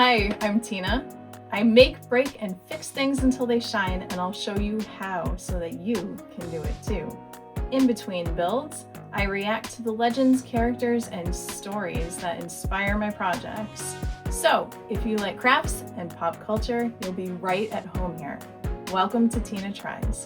Hi, I'm Tina. I make, break, and fix things until they shine, and I'll show you how so that you can do it too. In between builds, I react to the legends, characters, and stories that inspire my projects. So, if you like crafts and pop culture, you'll be right at home here. Welcome to Tina Tries.